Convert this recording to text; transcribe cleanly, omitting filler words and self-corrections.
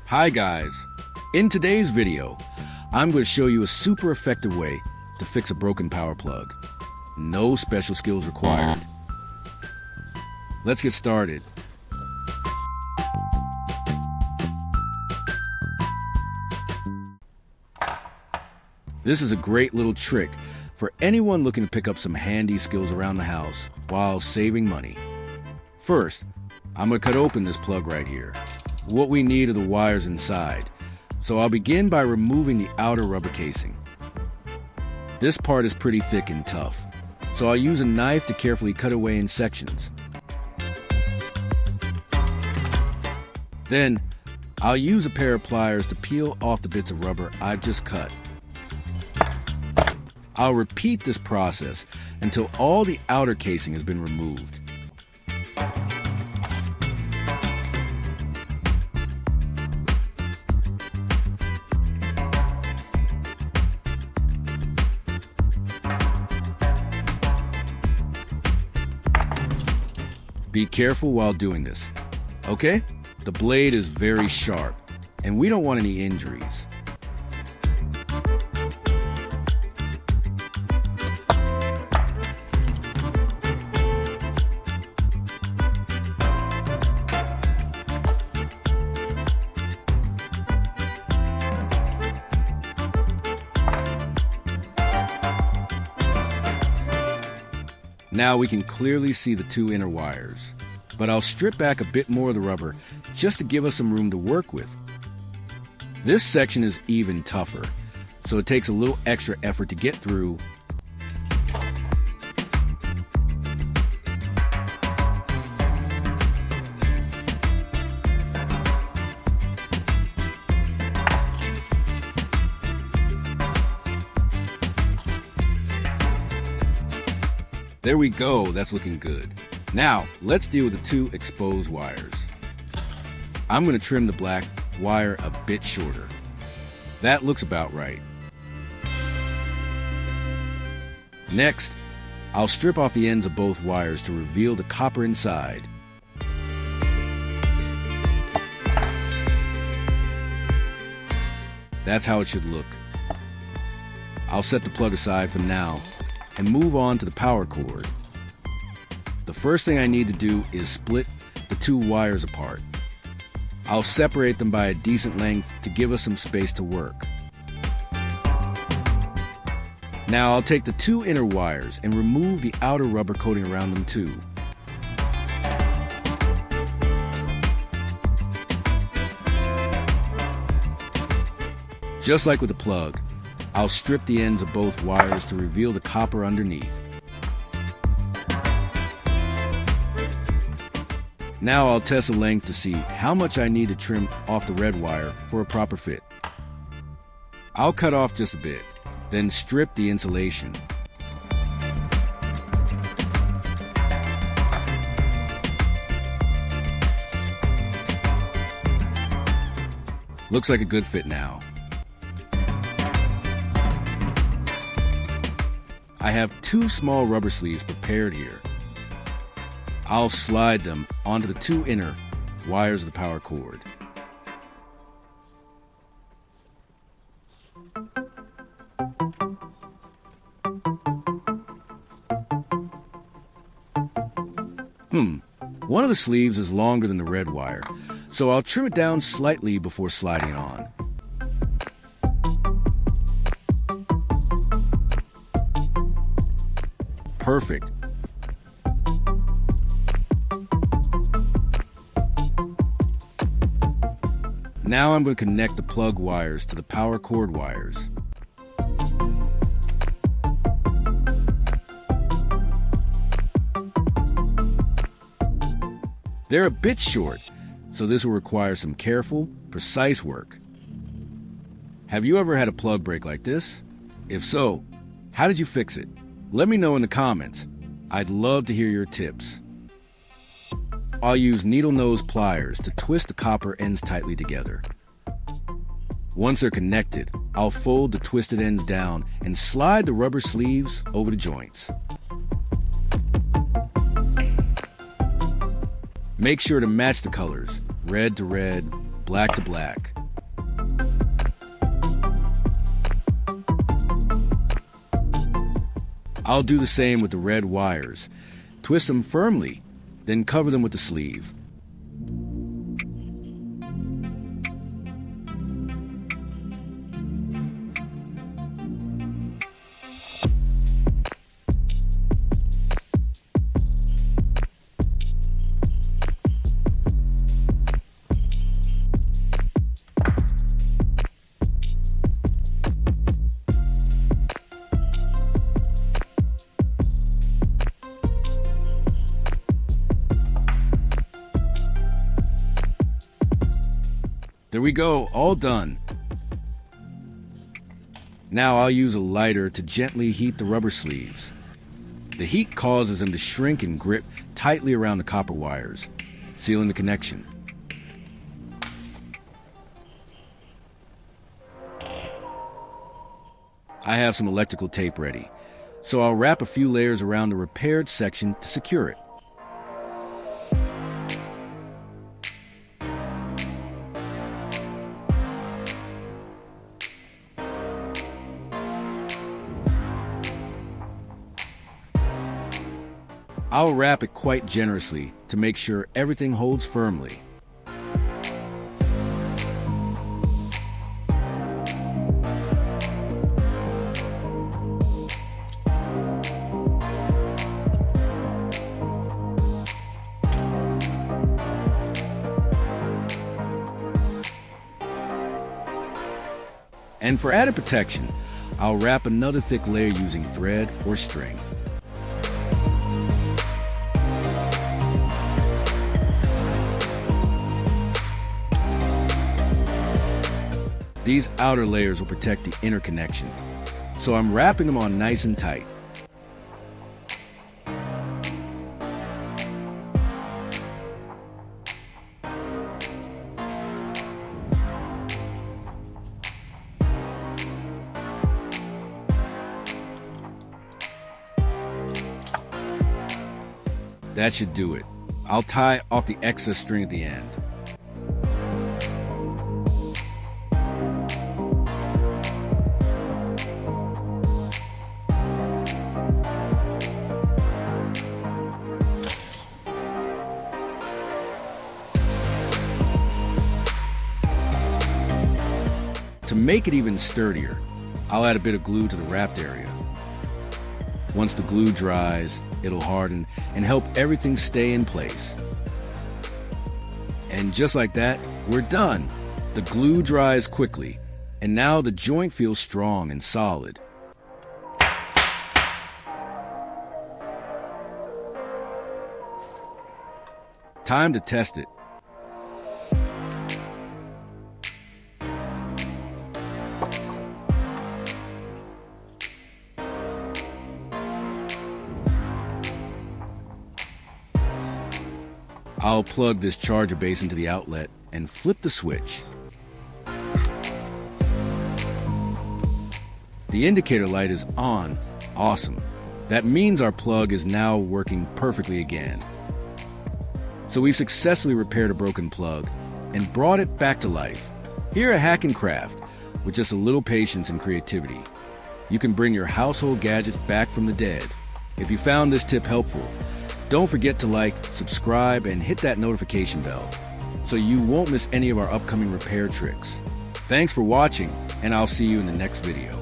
Hi guys! In today's video, I'm going to show you a super effective way to fix a broken power plug. No special skills required. Let's get started. This is a great little trick for anyone looking to pick up some handy skills around the house while saving money. First, I'm going to cut open this plug right here. What we need are the wires inside, so I'll begin by removing the outer rubber casing. This part is pretty thick and tough, so I'll use a knife to carefully cut away in sections. Then, I'll use a pair of pliers to peel off the bits of rubber I've just cut. I'll repeat this process until all the outer casing has been removed. Be careful while doing this, okay? The blade is very sharp, and we don't want any injuries. Now we can clearly see the two inner wires, but I'll strip back a bit more of the rubber just to give us some room to work with. This section is even tougher, so it takes a little extra effort to get through. There we go, that's looking good. Now, let's deal with the two exposed wires. I'm going to trim the black wire a bit shorter. That looks about right. Next, I'll strip off the ends of both wires to reveal the copper inside. That's how it should look. I'll set the plug aside for now and move on to the power cord. The first thing I need to do is split the two wires apart. I'll separate them by a decent length to give us some space to work. Now I'll take the two inner wires and remove the outer rubber coating around them too. Just like with the plug, I'll strip the ends of both wires to reveal the copper underneath. Now I'll test the length to see how much I need to trim off the red wire for a proper fit. I'll cut off just a bit, then strip the insulation. Looks like a good fit now. I have two small rubber sleeves prepared here. I'll slide them onto the two inner wires of the power cord. One of the sleeves is longer than the red wire, so I'll trim it down slightly before sliding it on. Perfect. Now I'm going to connect the plug wires to the power cord wires. They're a bit short, so this will require some careful, precise work. Have you ever had a plug break like this? If so, how did you fix it? Let me know in the comments. I'd love to hear your tips. I'll use needle nose pliers to twist the copper ends tightly together. Once they're connected, I'll fold the twisted ends down and slide the rubber sleeves over the joints. Make sure to match the colors, red to red, black to black. I'll do the same with the red wires. Twist them firmly, then cover them with the sleeve. There we go, all done. Now I'll use a lighter to gently heat the rubber sleeves. The heat causes them to shrink and grip tightly around the copper wires, sealing the connection. I have some electrical tape ready, so I'll wrap a few layers around the repaired section to secure it. I'll wrap it quite generously to make sure everything holds firmly. And for added protection, I'll wrap another thick layer using thread or string. These outer layers will protect the inner connection, so I'm wrapping them on nice and tight. That should do it. I'll tie off the excess string at the end. To make it even sturdier, I'll add a bit of glue to the wrapped area. Once the glue dries, it'll harden and help everything stay in place. And just like that, we're done. The glue dries quickly, and now the joint feels strong and solid. Time to test it. I'll plug this charger base into the outlet and flip the switch. The indicator light is on. Awesome. That means our plug is now working perfectly again. So we've successfully repaired a broken plug and brought it back to life. Here at Hack and Craft, with just a little patience and creativity, you can bring your household gadgets back from the dead. If you found this tip helpful, don't forget to like, subscribe, and hit that notification bell so you won't miss any of our upcoming repair tricks. Thanks for watching, and I'll see you in the next video.